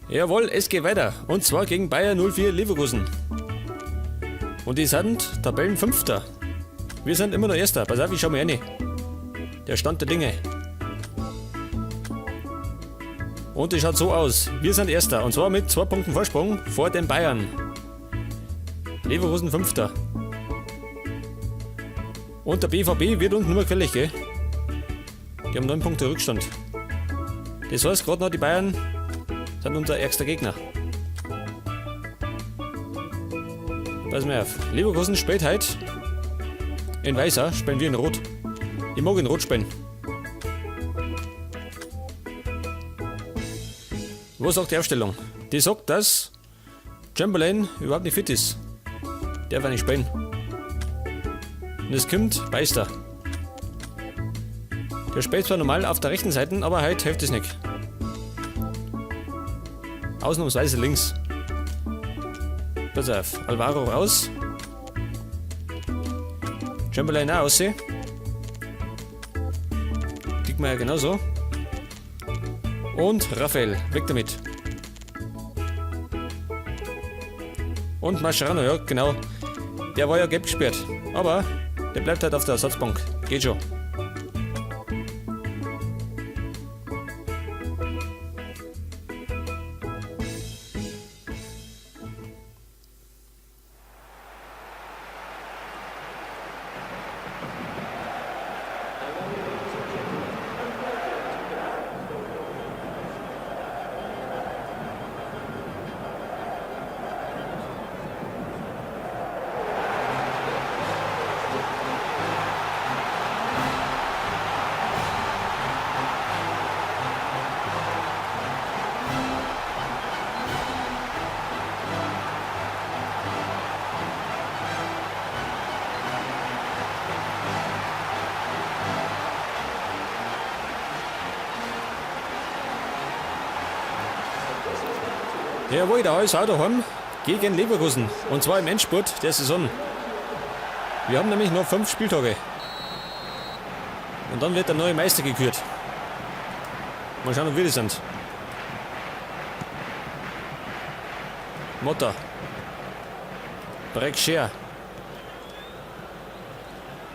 Jawohl, es geht weiter. Und zwar gegen Bayer 04 Leverkusen. Und die sind Tabellenfünfter. Wir sind immer noch Erster. Pass auf, ich schau mal rein. Der Stand der Dinge. Und es schaut so aus. Wir sind Erster. Und zwar mit 2 Punkten Vorsprung vor den Bayern. Leverkusen Fünfter. Und der BVB wird uns nur gefällig, gell? Die haben 9 Punkte Rückstand. Das heißt, gerade noch die Bayern sind unser ärgster Gegner. Pass mal auf. Leverkusen spielt heute in Weißer, spielen wir in Rot. Ich mag in Rot spielen. Was sagt die Aufstellung? Die sagt, dass Chamberlain überhaupt nicht fit ist. Der wird nicht spielen. Und es kommt Beister. Der spielt zwar normal auf der rechten Seite, aber heute hilft es nicht. Ausnahmsweise links. Pass auf, Alvaro raus. Chamberlain auch aussehen. Dickmeier genauso. Und Raphael, weg damit. Und Mascherano, ja genau. Der war ja gelb gesperrt. Aber der bleibt halt auf der Ersatzbank. Geht schon. Jawohl, der HSV daheim gegen Leverkusen. Und zwar im Endspurt der Saison. Wir haben nämlich noch 5 Spieltage. Und dann wird der neue Meister gekürt. Mal schauen, ob wir das sind. Motta. Breck Scher.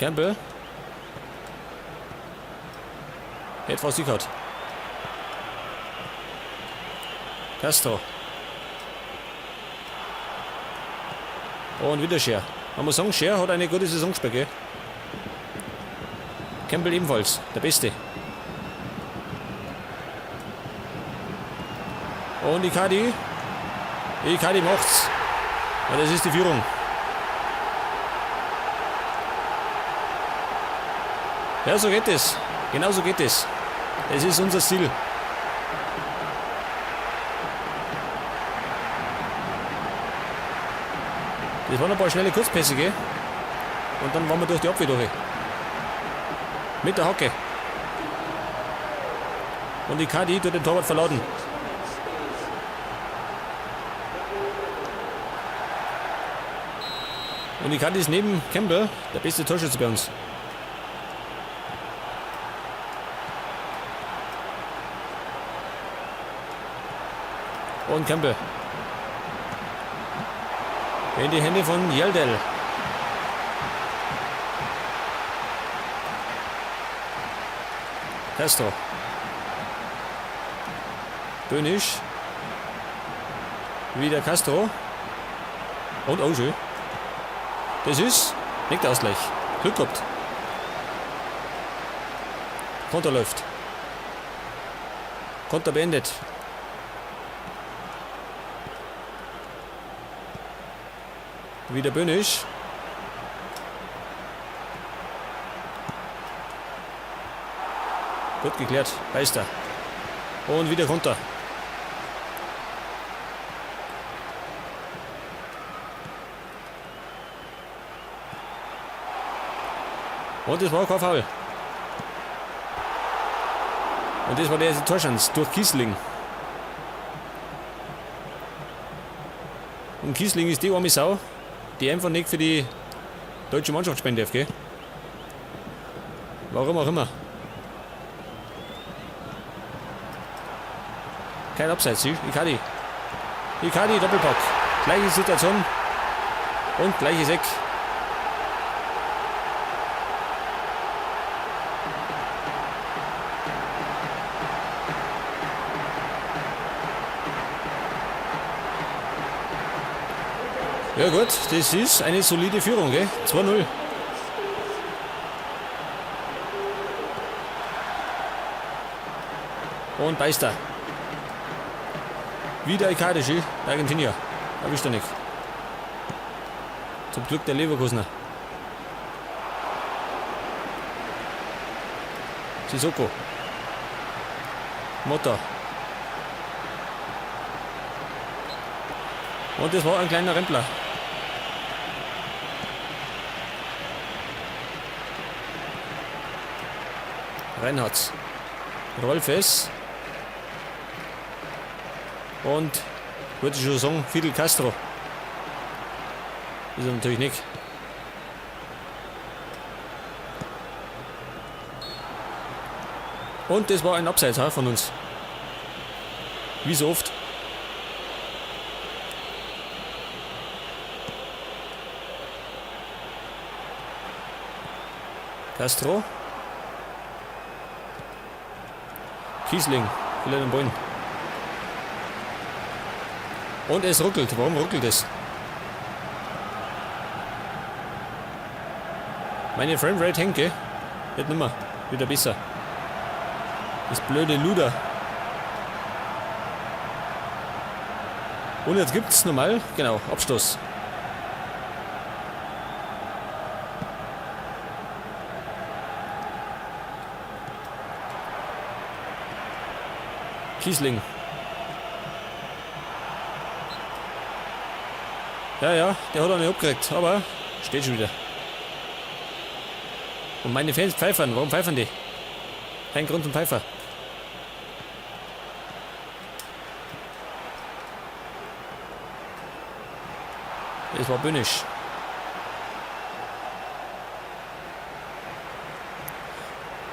Campbell. Hätte fast gehabt. Castro. Und wieder Scher. Man muss sagen, Scher hat eine gute Saison gespielt, gell? Campbell ebenfalls, der Beste. Und Icardi. Icardi macht's. Und das ist die Führung. Ja, so geht es. Genau so geht es. Das ist unser Ziel. Das waren ein paar schnelle Kurzpässe, gell? Und dann waren wir durch die Abwehr durch. Mit der Hacke. Und Icardi tut den Torwart verladen. Und Icardi ist neben Campbell der beste Torschütze bei uns. Und Campbell. In die Hände von Yeldel. Castro. Bönisch. Wieder Castro. Und oh schön. Das ist nicht der Ausgleich. Glück gehabt. Konter läuft. Konter beendet. Wieder Bönisch. Gut geklärt. Beister. Und wieder Konter. Und das war kein Foul. Und das war der erste Torschance durch Kiesling. Und Kiesling ist die arme Sau, die einfach nicht für die deutsche Mannschaft spielen darf, gell? Warum auch immer. Kein Abseits, Icardi. Icardi, Doppelpack. Gleiche Situation. Und gleiches Eck. Ja gut, das ist eine solide Führung, gell? 2-0. Und Beister. Wieder Icardi, der Argentinier. Erwischt er nicht. Zum Glück der Leverkusener. Sissoko. Motta. Und das war ein kleiner Rempler. Reinhardt. Rolfes. Und, würde ich schon sagen, Fidel Castro. Ist er natürlich nicht. Und das war ein Abseits von uns. Wie so oft. Castro. Kiesling. Will er den Ball. Und es ruckelt. Warum ruckelt es? Meine Framerate hängt, gell? Wird nimmer. Wieder besser. Das blöde Luder. Und jetzt gibt's normal, genau, Abstoß. Kiesling. Ja, der hat auch nicht abgekriegt, aber steht schon wieder. Und meine Fans pfeifern. Warum pfeifern die? Kein Grund zum Pfeifer. Es war Bönisch.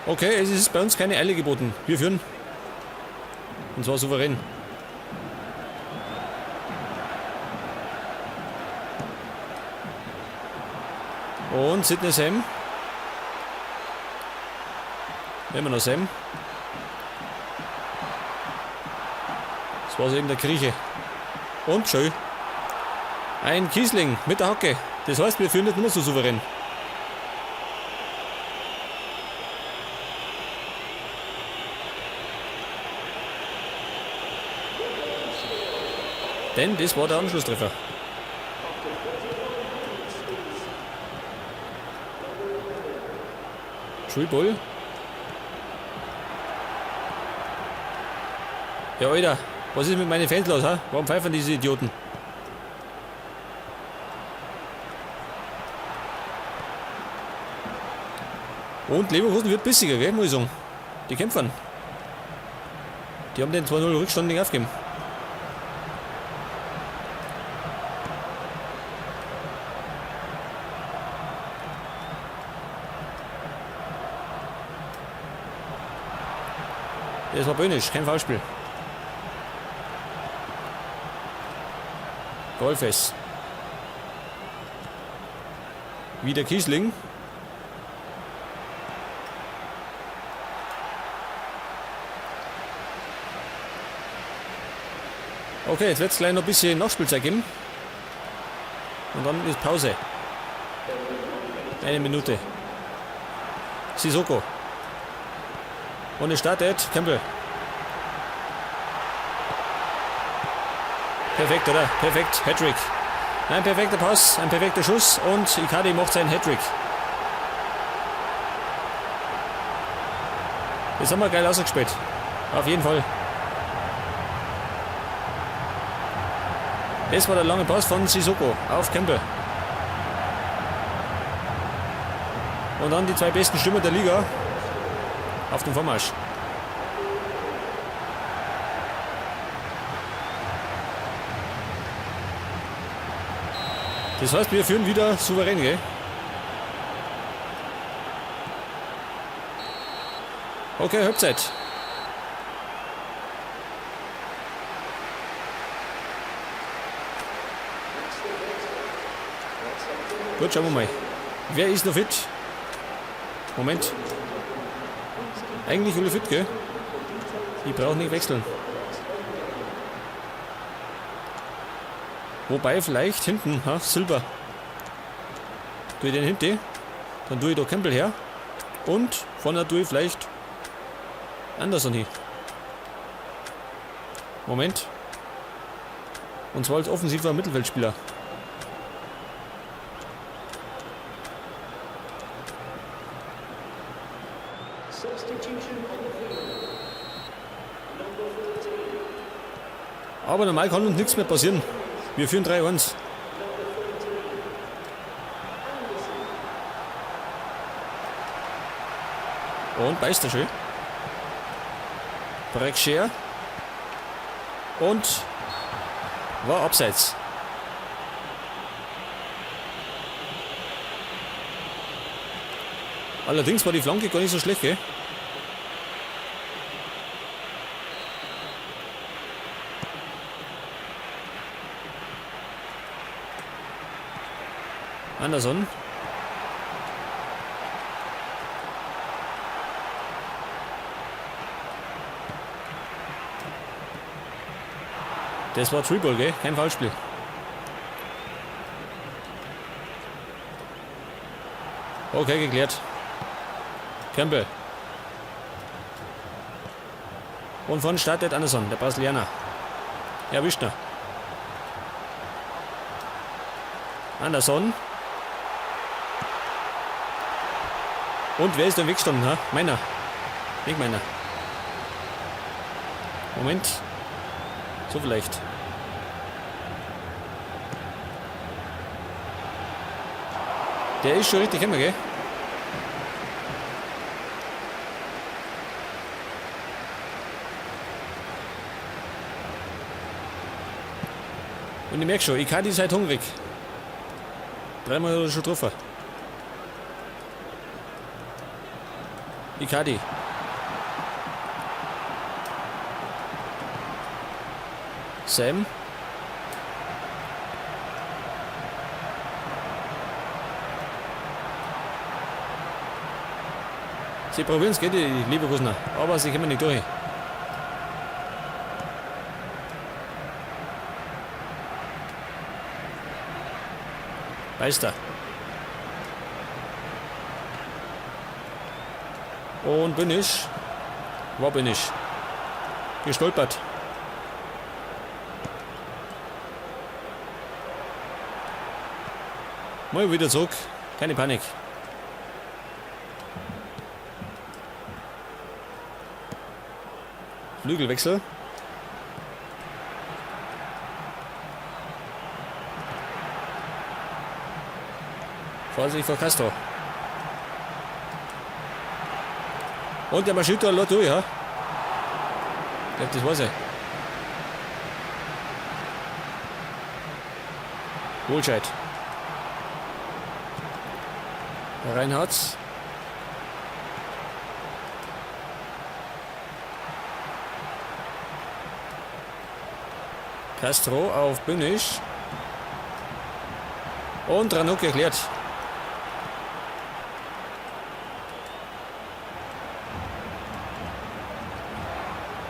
Okay, es ist bei uns keine Eile geboten. Wir führen. Und zwar souverän. Und Sidney Sam. Immer noch Sam. Das war so eben der Grieche. Und schön. Ein Kiesling mit der Hacke. Das heißt, wir führen nicht nur so souverän. Denn das war der Anschlusstreffer. Schulball. Ja, Alter, was ist mit meinen Fans los? Ha? Warum pfeifen diese Idioten? Und Leverkusen wird bissiger, gell, muss ich sagen. Die kämpfen. Die haben den 2-0 Rückstand nicht aufgegeben. Das war Bönisch, kein Foulspiel. Golfes. Wieder Kiesling. Okay, jetzt wird es gleich noch ein bisschen Nachspielzeit geben. Und dann ist Pause. 1 Minute. Sissoko. Und es startet Campbell. Perfekt, oder? Perfekt. Hattrick. Ein perfekter Pass, ein perfekter Schuss und Icardi macht seinen Hattrick. Das haben wir geil ausgespielt. Auf jeden Fall. Das war der lange Pass von Sissoko auf Campbell. Und dann die 2 besten Stürmer der Liga auf dem Vormarsch. Das heißt, wir führen wieder souverän, gell? Okay, Halbzeit. Gut, schauen wir mal. Wer ist noch fit? Moment. Eigentlich alle fit, gell? Ich brauche nicht wechseln. Wobei vielleicht hinten, ha, Silber. Tue ich den hinten, dann tue ich da Campbell her und vorne tue ich vielleicht Anderson hin. Moment. Und zwar als offensiver Mittelfeldspieler. Aber normal kann uns nichts mehr passieren. Wir führen 3-1. Und beißt er schön. Breckscher. Und war abseits. Allerdings war die Flanke gar nicht so schlecht, gell? Anderson. Das war Treeball, gell? Kein Foulspiel. Okay, geklärt. Campbell. Und vorne startet Anderson, der Brasilianer. Erwischt er. Anderson. Und wer ist denn weggestanden? Ha? Meiner. Nicht meiner. Moment. So vielleicht. Der ist schon richtig immer, gell? Und ich merke schon, Icardi ist halt hungrig. 3-mal hat er schon getroffen. Icardi. Sam. Sie probieren es, geht die Leverkusener, aber sie kommen nicht durch. Meister. Und Bünisch. War Bünisch. Gestolpert. Mal wieder zurück. Keine Panik. Flügelwechsel. Vorsicht vor Castro. Und der marschiert da ein Lot durch, ja? Ich glaube, das war's ja. Wohlscheid. Reinhardt. Castro auf Bünisch. Und Ranuk erklärt.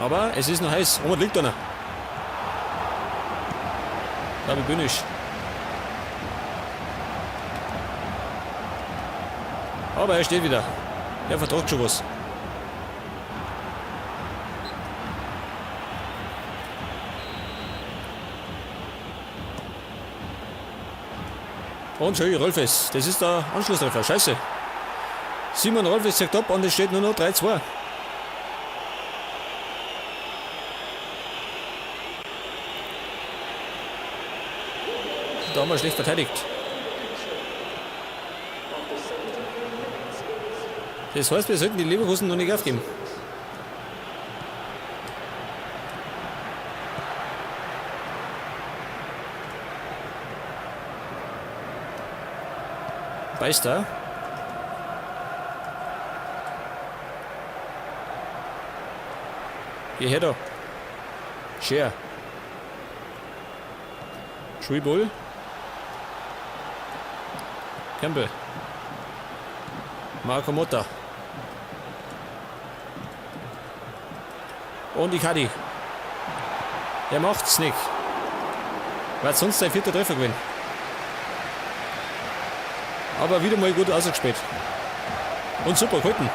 Aber es ist noch heiß. Und liegt da noch. Da habe ich Bünisch. Aber er steht wieder. Er vertragt schon was. Und schön, Rolfes. Das ist der Anschlusstreffer. Scheiße. Simon Rolfes sagt ab und es steht nur noch 3-2. Da haben wir schlecht verteidigt. Das heißt, wir sollten die Leverkusen noch nicht aufgeben. Beister. Hierher da. Scher. Schwibul. Campbell. Marco Motta. Und Icardi. Er macht's nicht. Wird sonst sein 4. Treffer gewinnen. Aber wieder mal gut ausgespielt. Und super gehalten.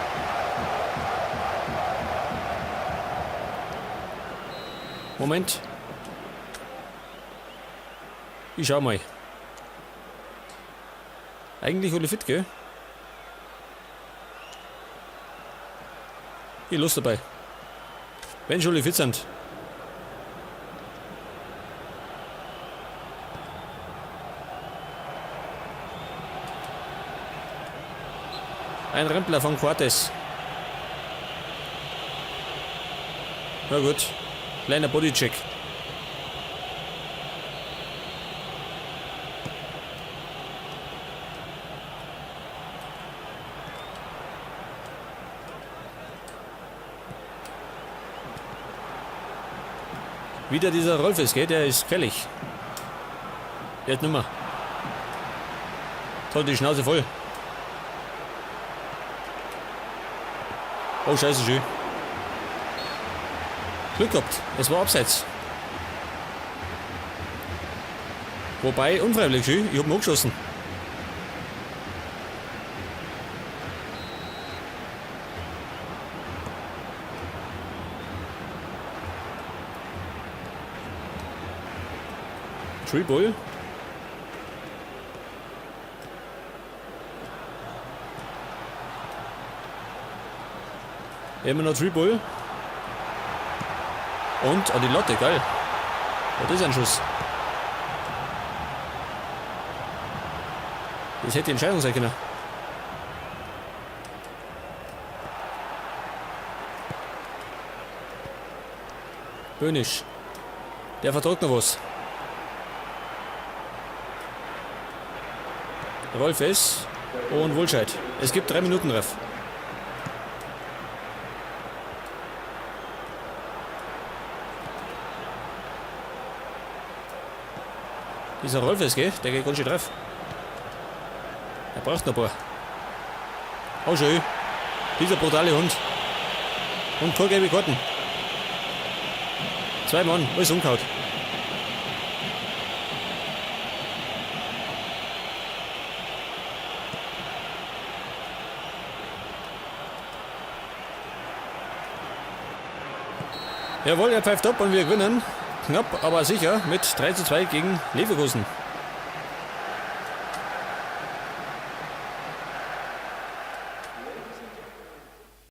Moment. Ich schau mal. Eigentlich alle fit, gell? Ich Lust dabei. Wenn schon alle fit sind. Ein Rempler von Cortes. Na gut. Kleiner Bodycheck. Wieder dieser Rolfes, geht, der ist gefällig. Der hat Nummer. Toll, die Schnauze voll. Oh, scheiße, schön. Glück gehabt, es war abseits. Wobei, unfreiwillig schön, ich hab ihn angeschossen. Ball. Immer noch Ball. Und an die Latte, geil. Ja, das ist ein Schuss. Das hätte die Entscheidung sein können. Böhnisch. Der vertragt noch was. Rolfes und Wohlscheid. Es gibt 3 Minuten Ref. Dieser Rolfes, gell? Der geht ganz schön drauf. Er braucht noch ein paar. Oh schön. Dieser brutale Hund. Und keine gelbe Karten. 2 Mann, alles umgehauen. Jawohl, er pfeift ab und wir gewinnen. Knapp, aber sicher mit 3:2 gegen Leverkusen.